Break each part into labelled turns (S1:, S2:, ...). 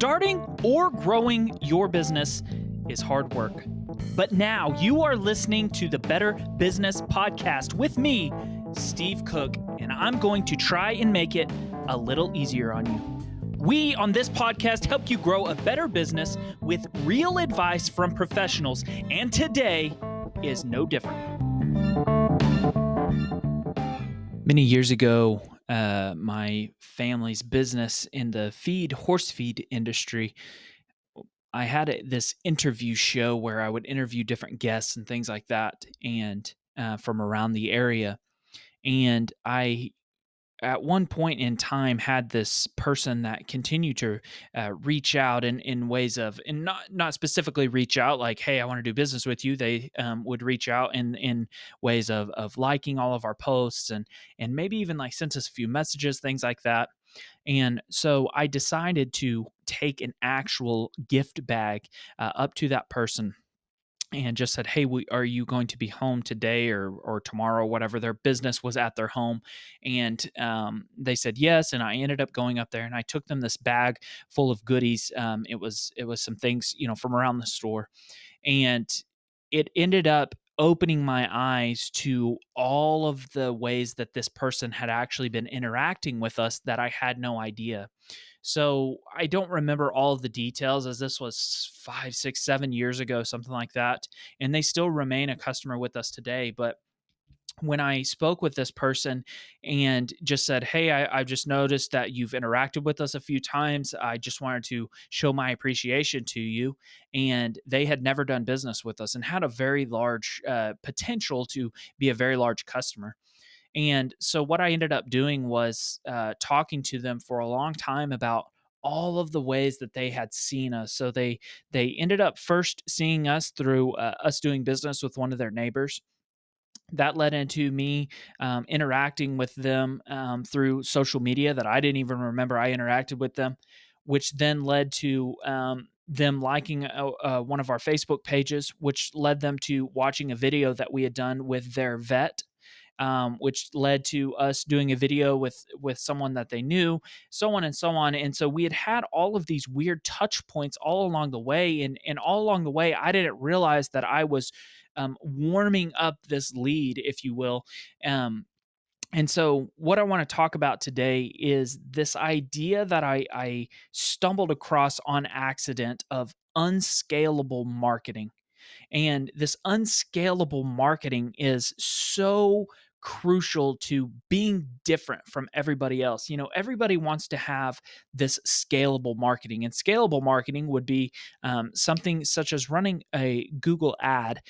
S1: Starting or growing your business is hard work. But now you are listening to the Better Business Podcast with me, Steve Cook, and I'm going to try and make it a little easier on you. We on this podcast help you grow a better business with real advice from professionals, and today is no different. Many years ago, my family's business in the horse feed industry, I had this interview show where I would interview different guests and things like that, and from around the area. And I, at one point in time, had this person that continued to reach out in ways of, and not specifically reach out like, "Hey, I want to do business with you." They would reach out in ways of liking all of our posts and maybe even like sent us a few messages, things like that. And so I decided to take an actual gift bag up to that person and just said, "Hey, are you going to be home today or tomorrow?" Whatever their business was at their home, and they said yes. And I ended up going up there, and I took them this bag full of goodies. It was some things from around the store, and it ended up opening my eyes to all of the ways that this person had actually been interacting with us that I had no idea. So I don't remember all of the details, as this was 5, 6, 7 years ago, something like that. And they still remain a customer with us today. But when I spoke with this person and just said, "Hey, I've just noticed that you've interacted with us a few times. I just wanted to show my appreciation to you." And they had never done business with us and had a very large potential to be a very large customer. And so what I ended up doing was talking to them for a long time about all of the ways that they had seen us. So they ended up first seeing us through us doing business with one of their neighbors. That led into me interacting with them through social media that I didn't even remember I interacted with them, which then led to them liking one of our Facebook pages, which led them to watching a video that we had done with their vet, which led to us doing a video with someone that they knew, so on and so on. And so we had all of these weird touch points all along the way, and all along the way, I didn't realize that I was warming up this lead, if you will. And so, what I want to talk about today is this idea that I stumbled across on accident of unscalable marketing. And this unscalable marketing is so crucial to being different from everybody else. Everybody wants to have this scalable marketing, and scalable marketing would be something such as running a Google ad,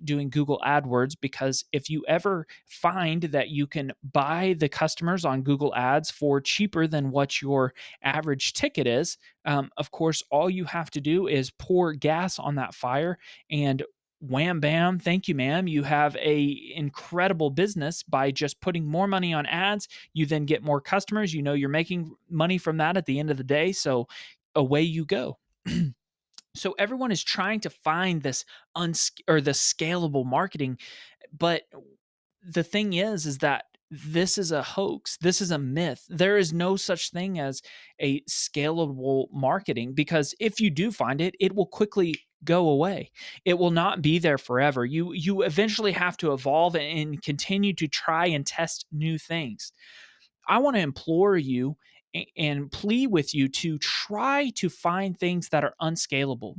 S1: doing Google AdWords, because if you ever find that you can buy the customers on Google Ads for cheaper than what your average ticket is, of course, all you have to do is pour gas on that fire, and wham bam, thank you ma'am, you have a incredible business by just putting more money on ads. You then get more customers. You're making money from that at the end of the day, so away you go. So everyone is trying to find this or the scalable marketing, but the thing is that this is a hoax. This is a myth. There is no such thing as a scalable marketing, because if you do find it, it will quickly go away. It will not be there forever. You eventually have to evolve and continue to try and test new things. I want to implore you and plead with you to try to find things that are unscalable.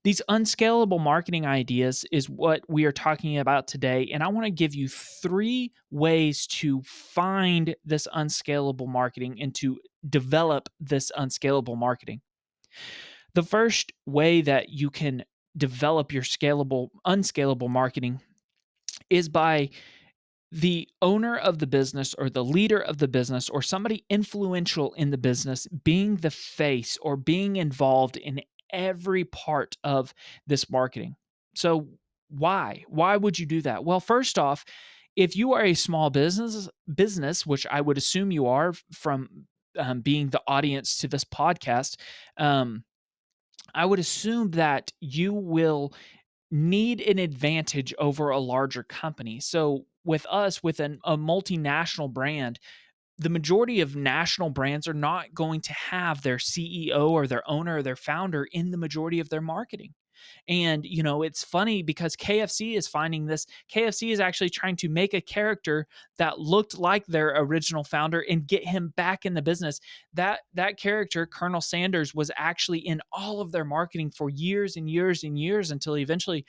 S1: These unscalable marketing ideas is what we are talking about today. And I want to give you 3 ways to find this unscalable marketing and to develop this unscalable marketing. The first way that you can develop your unscalable marketing is by the owner of the business or the leader of the business or somebody influential in the business being the face or being involved in every part of this marketing. So why would you do that? Well, first off, if you are a small business, which I would assume you are from being the audience to this podcast, I would assume that you will need an advantage over a larger company. So with us, with a multinational brand, The majority of national brands are not going to have their CEO or their owner or their founder in the majority of their marketing. And, it's funny because KFC is finding this. KFC is actually trying to make a character that looked like their original founder and get him back in the business. That character, Colonel Sanders, was actually in all of their marketing for years and years and years until he eventually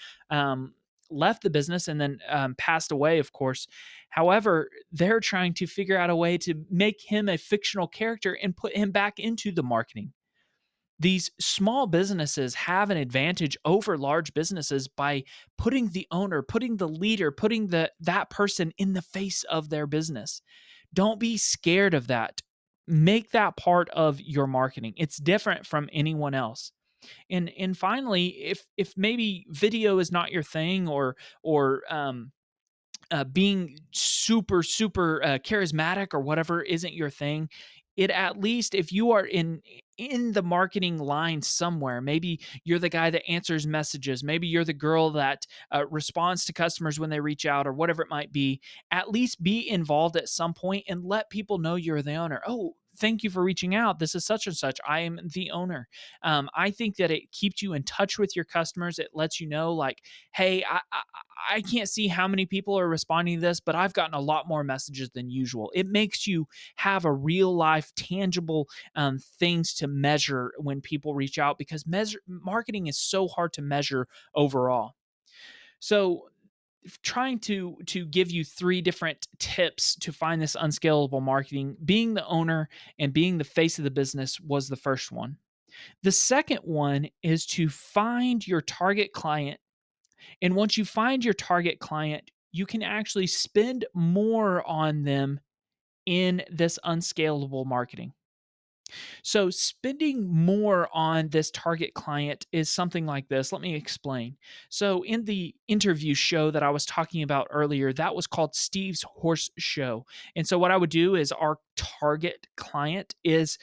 S1: left the business and then passed away, of course. However, they're trying to figure out a way to make him a fictional character and put him back into the marketing. These small businesses have an advantage over large businesses by putting the owner, putting the leader, putting that person in the face of their business. Don't be scared of that. Make that part of your marketing. It's different from anyone else. And finally, if maybe video is not your thing, or being super charismatic or whatever isn't your thing, it at least, if you are in the marketing line somewhere, maybe you're the guy that answers messages, maybe you're the girl that responds to customers when they reach out or whatever it might be, at least be involved at some point and let people know you're the owner. Oh, thank you for reaching out, this is such and such, I am the owner. I think that it keeps you in touch with your customers. It lets you know, like, hey, I can't see how many people are responding to this, but I've gotten a lot more messages than usual. It makes you have a real life, tangible things to measure when people reach out, because marketing is so hard to measure overall. So, trying to give you three different tips to find this unscalable marketing, being the owner and being the face of the business was the first one. The second one is to find your target client. And once you find your target client, you can actually spend more on them in this unscalable marketing. So, spending more on this target client is something like this. Let me explain. So, in the interview show that I was talking about earlier, that was called Steve's Horse Show. And so, what I would do is our target client is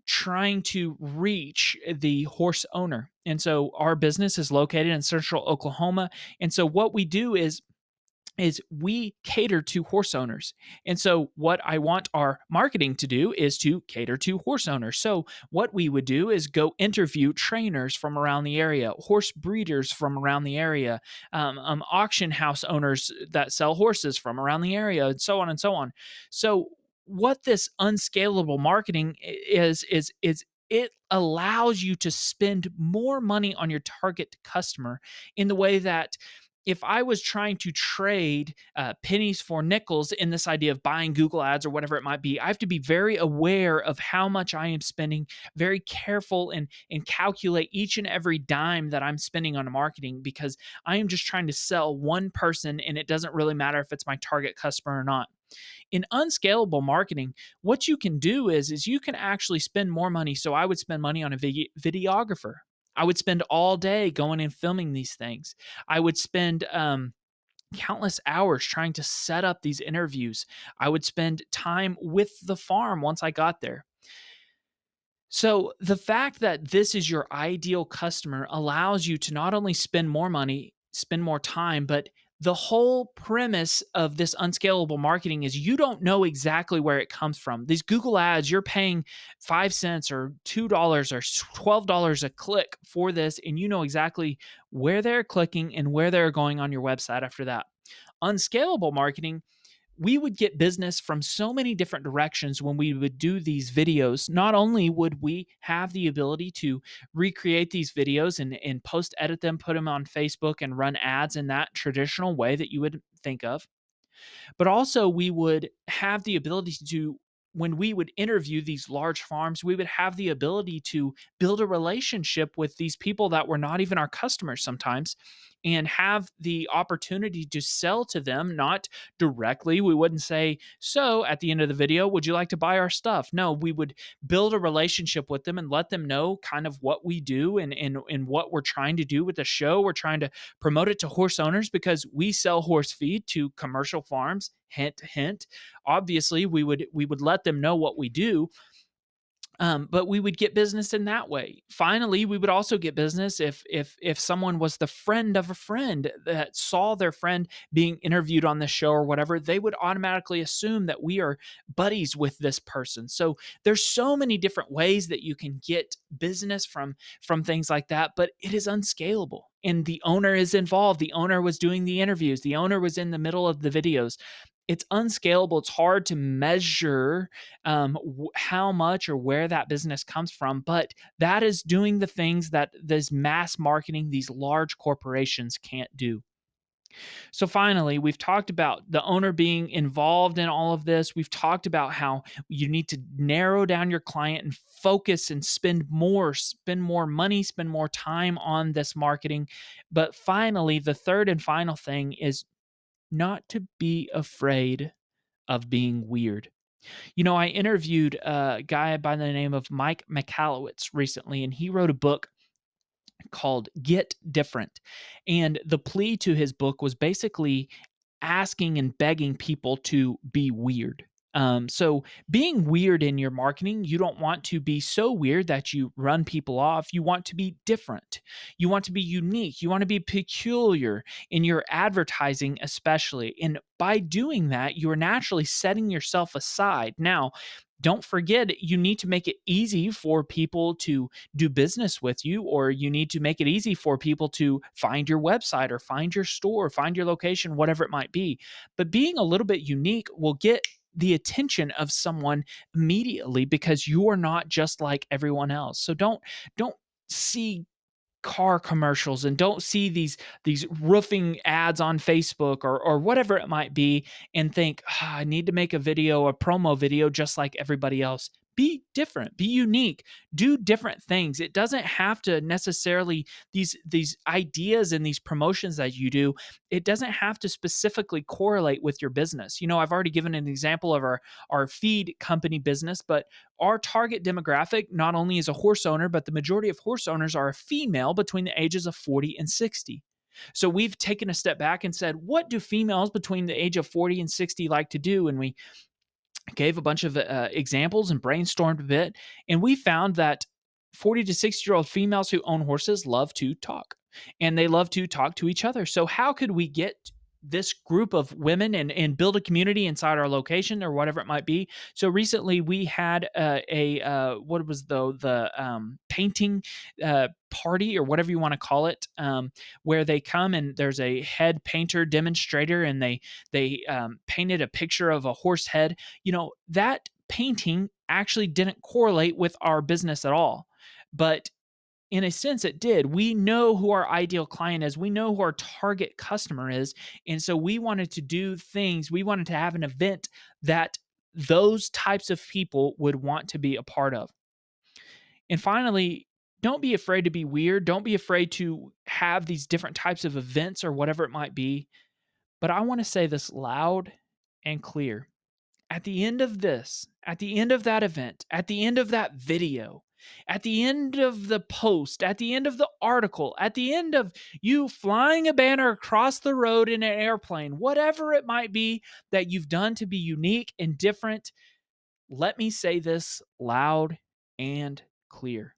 S1: trying to reach the horse owner. And so, our business is located in central Oklahoma. And so, what we do is we cater to horse owners. And so what I want our marketing to do is to cater to horse owners. So what we would do is go interview trainers from around the area, horse breeders from around the area, auction house owners that sell horses from around the area, and so on and so on. So what this unscalable marketing is it allows you to spend more money on your target customer in the way that, if I was trying to trade pennies for nickels in this idea of buying Google ads or whatever it might be, I have to be very aware of how much I am spending, very careful, and calculate each and every dime that I'm spending on marketing, because I am just trying to sell one person and it doesn't really matter if it's my target customer or not. In unscalable marketing, what you can do is you can actually spend more money. So I would spend money on a videographer. I would spend all day going and filming these things. I would spend countless hours trying to set up these interviews. I would spend time with the farm once I got there. So, the fact that this is your ideal customer allows you to not only spend more money, spend more time, but the whole premise of this unscalable marketing is you don't know exactly where it comes from. These Google ads, you're paying 5 cents or $2 or $12 a click for this, and you know exactly where they're clicking and where they're going on your website after that. Unscalable marketing, we would get business from so many different directions when we would do these videos. Not only would we have the ability to recreate these videos and post edit them, put them on Facebook, and run ads in that traditional way that you would think of, but also we would have the ability to, when we would interview these large farms, we would have the ability to build a relationship with these people that were not even our customers sometimes, and have the opportunity to sell to them, not directly. We wouldn't say, so at the end of the video, would you like to buy our stuff? No, we would build a relationship with them and let them know kind of what we do, and what we're trying to do with the show. We're trying to promote it to horse owners because we sell horse feed to commercial farms. Hint, hint. Obviously, we would let them know what we do. But we would get business in that way. Finally, we would also get business if someone was the friend of a friend that saw their friend being interviewed on the show or whatever, they would automatically assume that we are buddies with this person. So there's so many different ways that you can get business from things like that, but it is unscalable. And the owner is involved. The owner was doing the interviews. The owner was in the middle of the videos. It's unscalable. It's hard to measure how much or where that business comes from, but that is doing the things that this mass marketing, these large corporations can't do. So finally, we've talked about the owner being involved in all of this. We've talked about how you need to narrow down your client and focus and spend more money, spend more time on this marketing. But finally, the third and final thing is not to be afraid of being weird. I interviewed a guy by the name of Mike Michalowicz recently, and he wrote a book called Get Different. And the plea to his book was basically asking and begging people to be weird. So being weird in your marketing, you don't want to be so weird that you run people off. You want to be different. You want to be unique. You want to be peculiar in your advertising, especially. And by doing that, you are naturally setting yourself aside. Now, don't forget, you need to make it easy for people to do business with you, or you need to make it easy for people to find your website or find your store, find your location, whatever it might be. But being a little bit unique will get the attention of someone immediately because you are not just like everyone else. So don't see car commercials and don't see these roofing ads on Facebook or whatever it might be and think, I need to make a promo video just like everybody else. Be different, be unique, do different things. It doesn't have to necessarily these ideas and these promotions that you do, it doesn't have to specifically correlate with your business. I've already given an example of our feed company business, but our target demographic not only is a horse owner, but the majority of horse owners are a female between the ages of 40 and 60. So we've taken a step back and said, what do females between the age of 40 and 60 like to do? And we gave a bunch of examples and brainstormed a bit. And we found that 40 to 60-year-old females who own horses love to talk, and they love to talk to each other. So how could we get this group of women and build a community inside our location or whatever it might be? So recently we had what was the painting party or whatever you want to call it, where they come and there's a head painter demonstrator, and they painted a picture of a horse head. That painting actually didn't correlate with our business at all, but in a sense it did. We know who our ideal client is, we know who our target customer is, and so we wanted to do things, we wanted to have an event that those types of people would want to be a part of. And finally, don't be afraid to be weird, don't be afraid to have these different types of events or whatever it might be. But I want to say this loud and clear. At the end of this, at the end of that event, at the end of that video, at the end of the post, at the end of the article, at the end of you flying a banner across the road in an airplane, whatever it might be that you've done to be unique and different, let me say this loud and clear.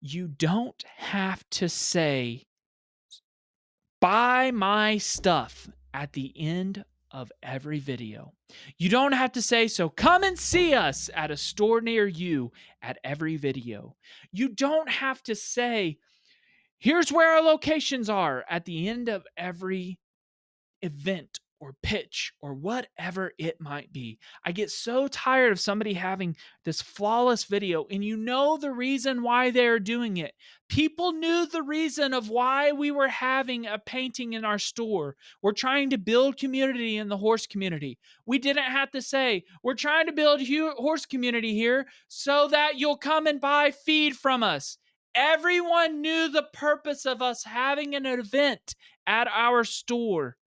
S1: You don't have to say, buy my stuff at the end of every video. You don't have to say, so come and see us at a store near you at every video. You don't have to say, here's where our locations are at the end of every event or pitch or whatever it might be. I get so tired of somebody having this flawless video, and you know the reason why they're doing it. People knew the reason of why we were having a painting in our store. We're trying to build community in the horse community. We didn't have to say, we're trying to build horse community here so that you'll come and buy feed from us. Everyone knew the purpose of us having an event at our store.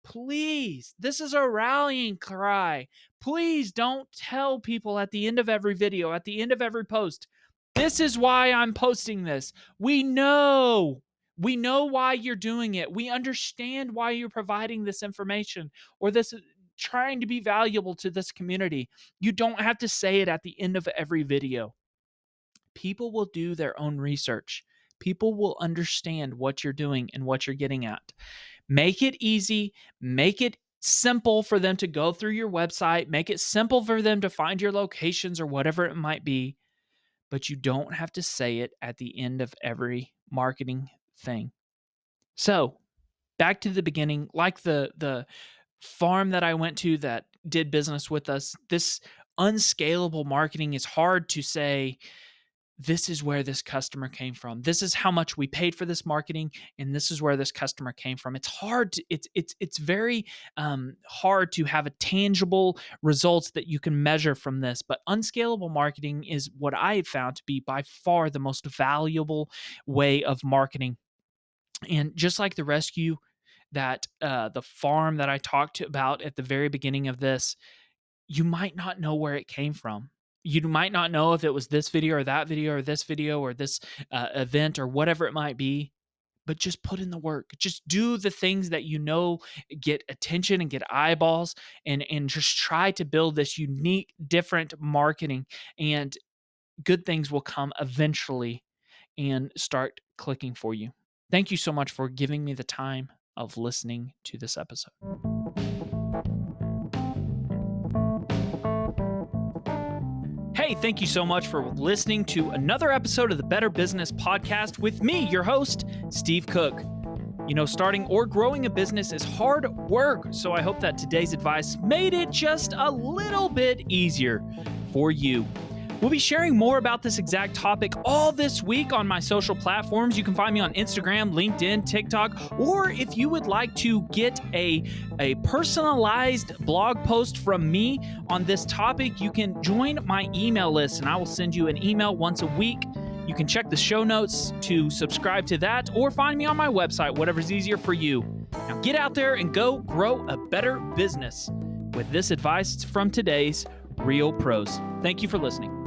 S1: Please, this is a rallying cry. Please don't tell people at the end of every video, at the end of every post, this is why I'm posting this. We know why you're doing it. We understand why you're providing this information or this trying to be valuable to this community. You don't have to say it at the end of every video. People will do their own research. People will understand what you're doing and what you're getting at. Make it easy, make it simple for them to go through your website, make it simple for them to find your locations or whatever it might be, but you don't have to say it at the end of every marketing thing. So, back to the beginning, like the farm that I went to that did business with us, this unscalable marketing is hard to say, this is where this customer came from. This is how much we paid for this marketing, and this is where this customer came from. It's hard to it's very hard to have a tangible results that you can measure from this. But unscalable marketing is what I have found to be by far the most valuable way of marketing. And just like the rescue that the farm that I talked about at the very beginning of this, you might not know where it came from. You might not know if it was this video or that video or this video or this event or whatever it might be, but just put in the work. Just do the things that you know get attention and get eyeballs, and just try to build this unique, different marketing, and good things will come eventually and start clicking for you. Thank you so much for giving me the time of listening to this episode. Hey, thank you so much for listening to another episode of the Better Business Podcast with me, your host, Steve Cook. You know, starting or growing a business is hard work, so I hope that today's advice made it just a little bit easier for you. We'll be sharing more about this exact topic all this week on my social platforms. You can find me on Instagram, LinkedIn, TikTok, or if you would like to get a personalized blog post from me on this topic, you can join my email list, and I will send you an email once a week. You can check the show notes to subscribe to that, or find me on my website, whatever's easier for you. Now get out there and go grow a better business with this advice from today's Real Pros. Thank you for listening.